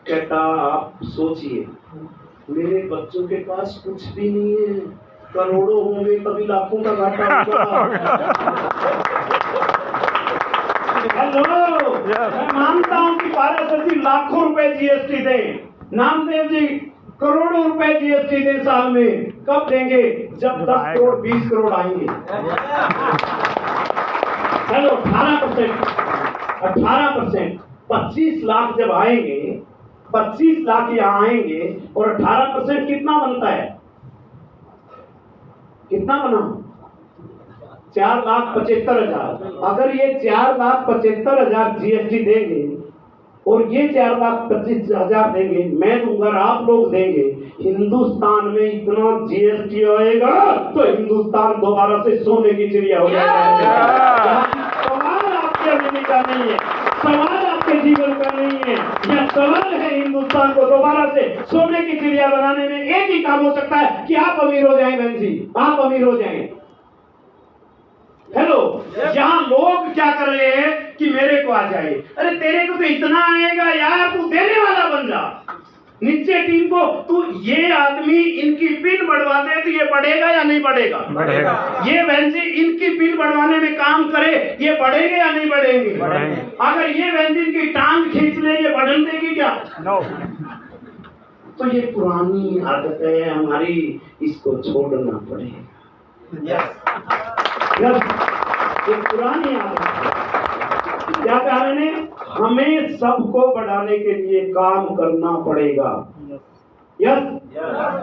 कहता आप सोचिए, मेरे बच्चों के पास कुछ भी नहीं है, करोड़ों होंगे तभी लाखों का घाटा होगा। हेलो, मैं मानता हूं कि पाराशर जी लाखों रुपए जीएसटी दें, नामदेव जी करोड़ों रुपए जीएसटी दें साल में। कब देंगे? जब 10 करोड़ 20 करोड़ आएंगे। चलो 18%, 25 लाख जब आएंगे, 25 लाख यहाँ आएंगे और 18% कितना बनता है? कितना बना? 4,75,000। अगर ये 4,75,000 जीएसटी देंगे और ये 4,25,000 देंगे, मैं दूंगा, आप लोग देंगे, हिंदुस्तान में इतना जीएसटी आएगा तो हिंदुस्तान दोबारा से सोने की चिड़िया हो जाएगा। सवाल आपके अभिनय का नहीं है, सवाल आपके जीवन का नहीं है, यह सवाल है हिंदुस्तान को दोबारा से सोने की चिड़िया बनाने में एक ही काम हो सकता है कि आप अमीर हो जाएं बहन जी, आप अमीर हो जाएं। हेलो, यहाँ लोग क्या कर रहे हैं कि मेरे को आ जाए, अरे तेरे को तो इतना आएगा यार, तू देने वाला बन जा। नीचे टीम को तू, ये आदमी इनकी पिन बढ़वा दे तो ये बढ़ेगा या नहीं बढ़ेगा? बढ़ेगा। ये बहन जी इनकी पिन बढ़वाने में काम करे, ये बढ़ेंगे या नहीं बढ़ेंगे? अगर ये बहन जी इनकी टांग खींच ले, ये बढ़न देगी क्या? नो। तो ये पुरानी आदत है हमारी, इसको छोड़ना पड़ेगा। ये पुरानी आदत है। क्या कहा मैंने? हमें सबको बढ़ाने के लिए काम करना पड़ेगा। यस।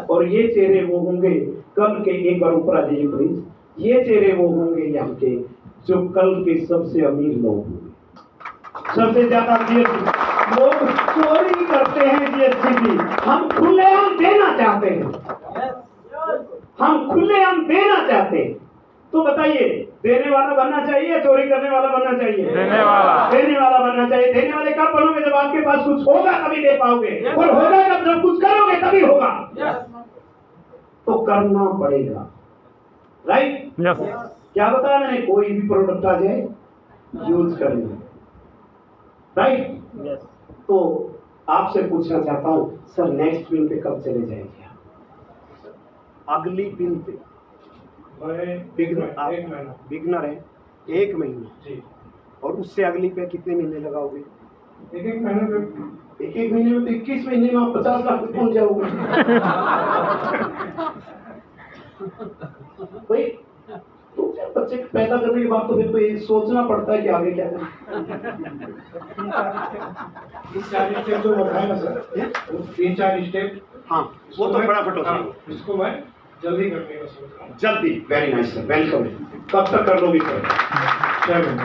और ये चेहरे वो होंगे कल के, एक बार ऊपर आ जाइए प्लीज, ये चेहरे वो होंगे यहाँ के जो कल के सबसे अमीर लोग होंगे। सबसे ज्यादा जीएसटी लोग चोरी करते हैं, जीएसटी की हम खुलेआम देना चाहते हैं, हम खुलेआम देना चाहते हैं। तो बताइए, देने वाला बनना चाहिए, चोरी करने वाला बनना चाहिए? देने वाला बनना चाहिए। देने वाले कब बनोगे? जब आपके पास कुछ होगा तभी दे पाओगे, और होगा जब जब कुछ करोगे तभी होगा। तो करना पड़ेगा, राइट? क्या बताया मैंने? कोई भी प्रोडक्ट आ जाए यूज करना, राइट? तो आपसे पूछना चाहता हूं, सर नेक्स्ट पिन पे कब चले जाएंगे आप? अगली पिन पे बिगनर है 1 महीना जी, और उससे अगली पे कितने महीने लगाओगे? एक महीने में तो 21 महीने में आप 50 लाख तक पहुंच जाओगे। भाई तो बच्चे पैदा करने के बाद तो फिर तो ये सोचना पड़ता है कि आगे क्या करें। 3-4 स्टेप तो बताए ना सर, 3-4 स्टेप। हाँ, वो तो फटाफट होता है। इसको मैं जल्दी करने का सोच रहा हूं। जल्दी, वेरी नाइस सर, वेलकम। कब तक कर लोगे सर? 6 महीने।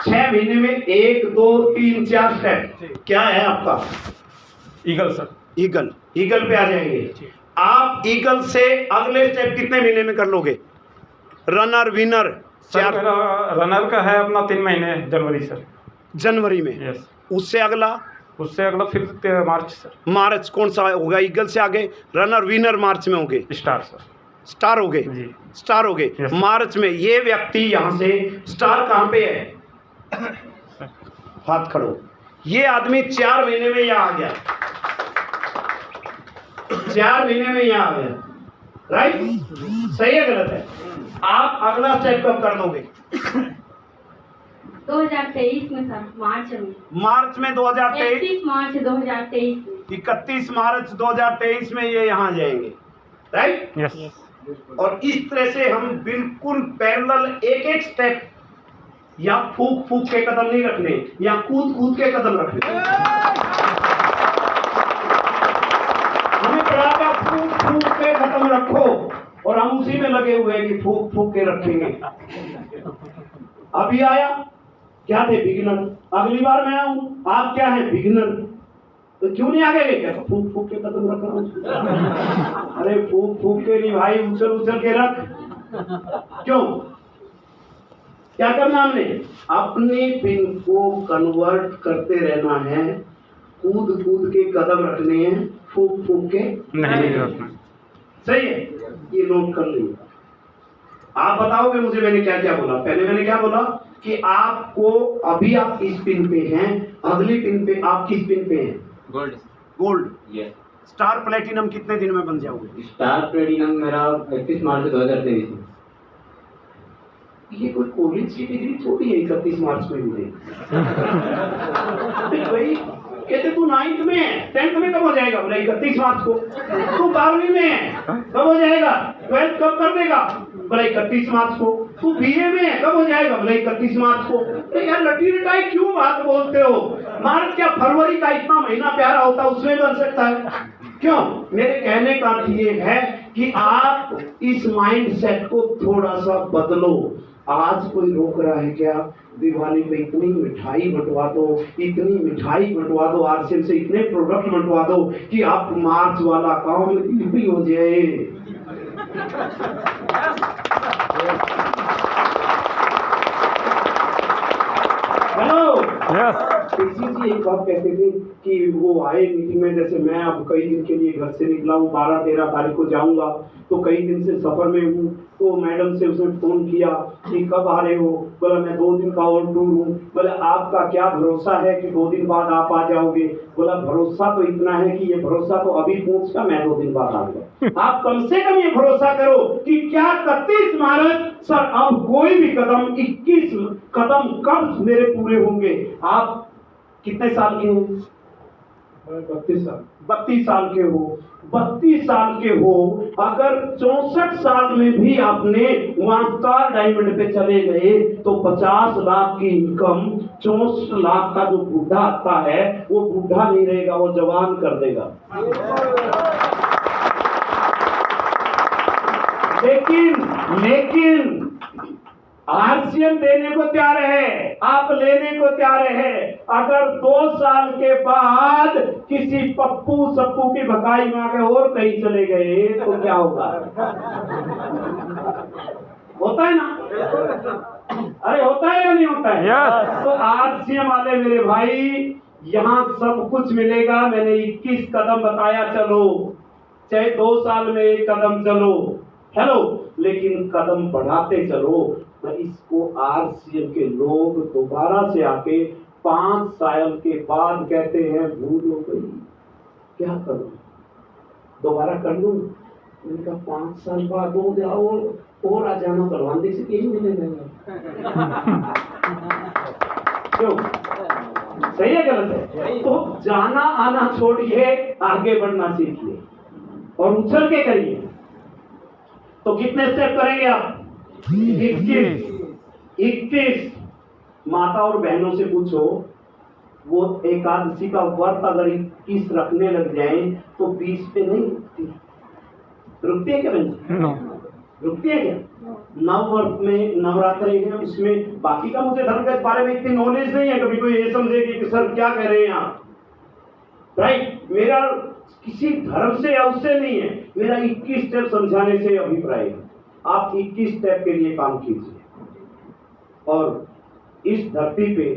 6 महीने में 1, 2, 3, 4 स्टेप। क्या है आपका? Eagle sir. ईगल पे आ जाएंगे आप। ईगल से अगले स्टेप कितने महीने में कर लोगे? Runner, winner. रनर का है अपना 3 महीने, जनवरी सर। जनवरी में? यस। उससे अगला फिर मार्च सर। मार्च कौन सा होगा? ईगल से आगे रनर, विनर मार्च में होंगे। Star sir. स्टार हो गए जी, स्टार हो गए। yes. मार्च में ये व्यक्ति यहाँ से स्टार कहाँ पे है? हाथ खड़ो। ये आदमी 4 महीने में यहाँ आ गया, 4 महीने में यहाँ आ गया, राइट? सही है गलत है? आप अगला स्टेप कब कर दोगे? 2023 में सर, मार्च में 2023। 31 मार्च 2023 में। 31 मार्च 2023 में ये यहाँ जाएंगे, राइट? यस। और इस तरह से हम बिल्कुल पैरेलल एक स्टेप, या फूक फूक के कदम नहीं रखने, या कूद कूद के कदम रखने। हमें पढ़ा था फूक फूक के कदम रखो, और हम उसी में लगे हुए हैं कि फूक फूक के रखेंगे। अभी आया क्या थे? बिगिनर। अगली बार मैं आऊं, आप क्या हैं? बिगिनर। तो क्यों नहीं आगे गए? क्या फूक फूक के कदम रख रहा हूं? अरे फूक फूक के नहीं भाई, उछल उछल के रख। क्यों? क्या करना हमने? अपनी पिन को कन्वर्ट करते रहना है, कूद कूद के कदम रखने हैं, फूक फूक के नहीं रखना। सही है? ये नोट कर लीजिए। आप बताओगे मुझे मैंने क्या क्या बोला? पहले मैंने क्या बोला कि आपको, अभी आप इस पिन पे हैं, अगली पिन पे आप किस पिन पे हैं? गोल्ड। यस। स्टार प्लेटिनम कितने दिन में बन जाओगे? स्टार प्लेटिनम मेरा 31 मार्च 2023 में। ये कोई कॉलेज की डिग्री थोड़ी है 31 मार्च में मिलेगी। भाई कहते तू 9th में है, 10th में कब हो जाएगा? बोला 31 मार्च को। तू 12वीं में है, कब हो जाएगा? 12th कब कर देगा? बोला 31 मार्च को। तू बीए में है, कब हो जाएगा? बोला 31 मार्च को। तो यार लटी लटाई क्यों बात बोलते हो? मार्च क्या फरवरी का इतना महीना प्यारा होता है, उसमें बन सकता है क्यों? मेरे कहने का अर्थ ये है कि आप इस माइंड सेट को थोड़ा सा बदलो। आज कोई रोक रहा है क्या? दिवाली पे इतनी मिठाई बंटवा दो, इतनी मिठाई बंटवा दो, आरसीएम से इतने प्रोडक्ट बंटवा दो कि आप मार्च वाला काम डिलीवरी हो जाए। हेलो यस किसी जी एक बात कहते थे कि वो आए मीटिंग में, जैसे मैं अब कई दिन के लिए घर से निकला हूँ, 12-13 तारीख को जाऊंगा, तो कई दिन से सफर में हूँ। तो मैडम से उसने फोन किया कि कब आ रहे हो? बोला मैं 2 दिन का और टूर हूँ। बोला आपका क्या भरोसा है कि 2 दिन बाद आप आ जाओगे? बोला भरोसा तो इतना है कि ये भरोसा तो अभी पूछा, मैं 2 दिन बाद आऊंगा। आप कम से कम ये भरोसा करो कि क्या 31 मार्च सर अब कोई भी कदम 21 कदम कब मेरे पूरे होंगे? आप कितने साल के हैं? 32 साल के हो। 32 साल के हो, अगर 64 साल में भी आपने वहां स्टार डायमंड पे चले गए तो 50 लाख की इनकम 64 लाख का जो बूढ़ा आता है वो बूढ़ा नहीं रहेगा, वो जवान कर देगा। लेकिन आरसीएम देने को तैयार है, आप लेने को तैयार है। अगर 2 साल के बाद किसी पप्पू सप्पू की भकाई में आके और कहीं चले गए तो क्या होगा? होता है ना? अरे होता है या नहीं होता है? Yes. तो आरसीएम वाले मेरे भाई, यहाँ सब कुछ मिलेगा। मैंने 21 कदम बताया, चलो चाहे 2 साल में 1 कदम चलो, हेलो, लेकिन कदम बढ़ाते चलो। तो इसको आरसीएम के लोग दोबारा से आके 5 साल के बाद कहते हैं भूल हो गई, क्या करूं, दोबारा कर लूं? उनका 5 साल बाद हो जाओ और आ जाना, करवाने से यही मिलेगा। क्यों? सही है गलत है? तो जाना आना छोड़िए, आगे बढ़ना सीखिए और उछल के करिए। तो कितने स्टेप करेंगे आप? 21। माता और बहनों से पूछो, वो एकादशी का व्रत अगर 21 रखने लग जाए तो 20 पे नहीं रुकती है क्या बहन? रुकती है क्या? नववर्त में नवरात्रि है, उसमें बाकी का मुझे धर्म के बारे में इतनी नॉलेज नहीं है, कभी कोई ये समझेगी कि सर क्या कह रहे हैं आप, राइट? मेरा किसी धर्म से या उससे नहीं है, मेरा 21 स्टेप समझाने से अभिप्राय है। आप 21 स्टेप के लिए काम कीजिए और इस धरती पे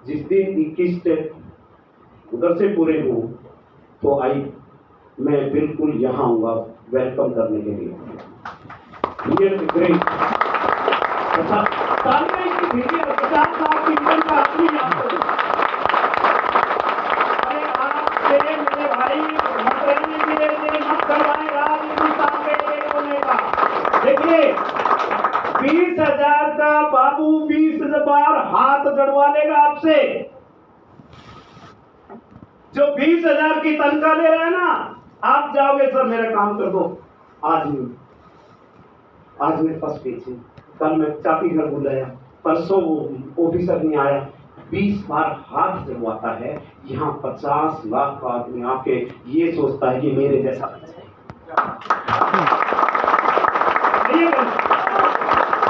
जिस दिन 21 स्टेप उधर से पूरे हो तो मैं बिल्कुल यहाँ आऊंगा वेलकम करने के लिए। ग्रेट। 50 लाख की इनकम का आदमी आपको, अरे आपसे मेरे भाई मत करवाए राज हिंदुस्तान के एक होने का। देखिए 20,000 का बाबू 20 बार हाथ जड़वा लेगा आपसे। जो 20,000 की तनख्वाह ले रहा है ना, आप जाओगे सर मेरा काम कर दो, आज नहीं, आज मेरे पास पैसे, कल मैं चाबी घर बुलाया, परसों वो ऑफिसर नहीं आया, 20 बार हाथ जड़वाता है। यहाँ 50 लाख का आदमी आके ये सोचता है कि मेरे जैसा बच्चा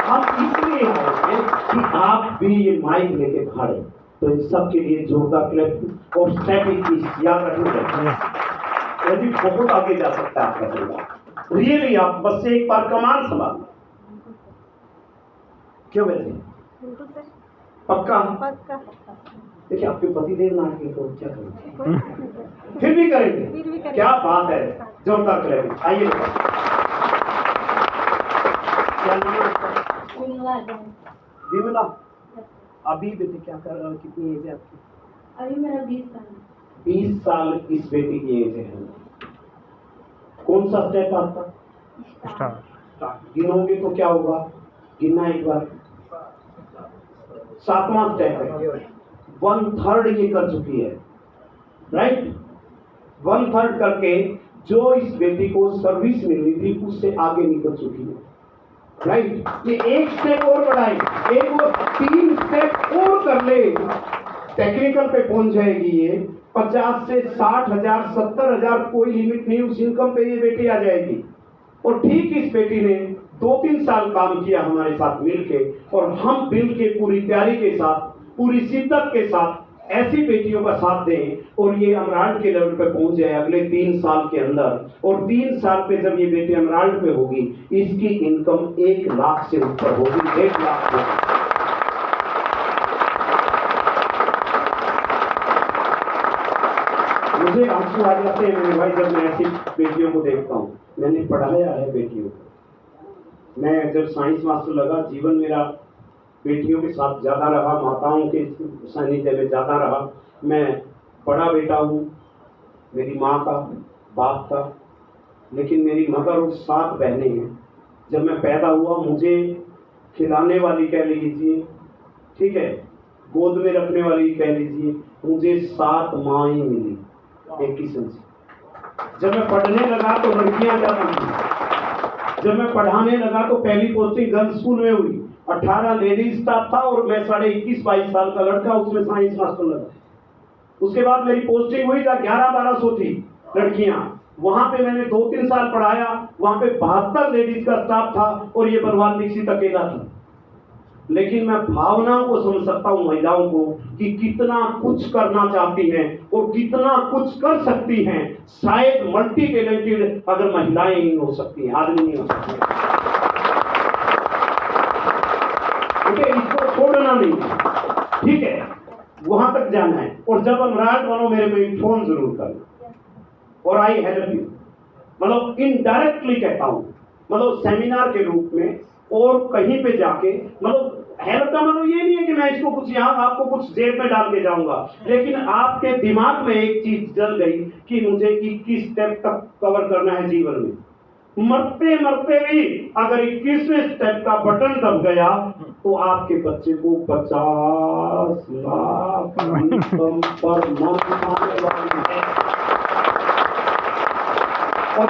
हम इसलिए आए कि आप भी ये माइक लेके खड़े, तो इन सब के लिए जोरदार क्लैप और स्टेप याद रखना चाहिए। बहुत आगे जा सकता है आपका परिवार। रियली आप बस से एक बार कमान संभाल, क्यों बेटे? पक्का? देखिए आपके पति देव नाटक तो क्या करेंगे? फिर भी करेंगे। क्या बात है, जोरदार क्लैप। आइए क्या नाम है आपका? विमला। अभी बेटे क्या कर रहा है, कितनी एज है आपकी? अभी मेरा 20 साल। 20 साल इस बेटी की एज है। कौन सा स्टेप आपका? स्टार्ट। गिनोगे तो क्या होगा? गिनना एक बार, 7वां स्टेप है, 1/3 ये कर चुकी है, राइट। 1/3 करके जो इस बेटी को सर्विस मिलनी थी उससे आगे निकल चुकी है, राइट। ये एक स्टेप और बढ़ाए, एक और 3 स्टेप और कर ले, टेक्निकल पे पहुंच जाएगी ये। 50 से 60,000 70,000 कोई लिमिट नहीं, उस इनकम पे ये बेटी आ जाएगी। और ठीक इस बेटी ने 2-3 साल काम किया हमारे साथ मिलके, और हम बिल के पूरी तैयारी के साथ, पूरी शिद्दत के साथ ऐसी बेटियों का साथ दें और ये एमराल्ड के लेवल पे पहुंच जाए अगले 3 साल के अंदर। और 3 साल पे जब ये बेटी एमराल्ड पे होगी, इसकी इनकम 1 लाख से ऊपर होगी, 1 लाख से। मुझे आंसू आ जाते हैं मेरे भाई जब मैं ऐसी बेटियों को देखता हूँ। मैंने पढ़ाया है बेटियों को, मैं जब साइंस मास्टर लगा, जीवन मेरा बेटियों के साथ ज़्यादा रहा, माताओं के सानिध्य में ज़्यादा रहा। मैं बड़ा बेटा हूँ मेरी माँ का, बाप का, लेकिन मेरी मदर और 7 बहनें हैं। जब मैं पैदा हुआ मुझे खिलाने वाली कह लीजिए, ठीक है, गोद में रखने वाली कह लीजिए, मुझे 7 माँ ही मिली एक किस्म से। जब मैं पढ़ने लगा तो लड़कियाँ ज़्यादा थी, जब मैं पढ़ाने लगा तो पहली पोस्टिंग गर्ल्स स्कूल में हुई, 18 लेडीज स्टाफ था और मैं 21-22 साल का लड़का, उसमें साइंस मास्टर लगा। उसके बाद मेरी पोस्टिंग हुई जहाँ 1100-1200 थी लड़कियां, वहां पे मैंने 2-3 साल पढ़ाया, वहां पे 72 लेडीज का स्टाफ था और ये बलवान दीक्षित अकेला था। लेकिन मैं भावनाओं को समझ सकता हूँ महिलाओं को कि कितना कुछ करना चाहती हैं और कितना कुछ कर सकती हैं। शायद मल्टी टैलेंटेड अगर महिलाएं नहीं हो सकती हैं, आदमी नहीं हो सकते। इसको छोड़ना नहीं, ठीक है, वहां तक जाना है। और जब एमराल्ड बनो मेरे को एक फोन जरूर करना, और आई हेल्प यू, मतलब इनडायरेक्टली कहता हूं, मतलब सेमिनार के रूप में और कहीं पे जाके, मतलब हेल्प का मतलब ये नहीं है कि मैं इसको कुछ यहाँ आपको कुछ जेब में डाल के जाऊंगा, लेकिन आपके दिमाग में एक चीज जल गई कि मुझे 21 स्टेप तक कवर करना है जीवन में। मरते मरते भी अगर 21वें स्टेप का बटन दब गया तो आपके बच्चे को 50 लाख इनकम पर मंथ आने वाली है। और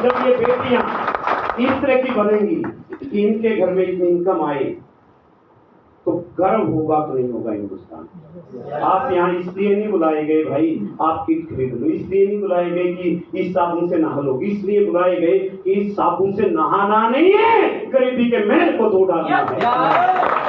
जब ये बेटियां इस तरह की बनेंगी कि इनके घर में इतनी इनकम आए तो गर्व होगा कि नहीं होगा हिंदुस्तान। आप यहाँ इसलिए नहीं बुलाए गए भाई आप किट खरीद लो, इसलिए नहीं बुलाए गए कि इस साबुन से नहा लो, इसलिए बुलाए गए कि इस साबुन से नहाना नहीं है, गरीबी के महल को धो डालना है।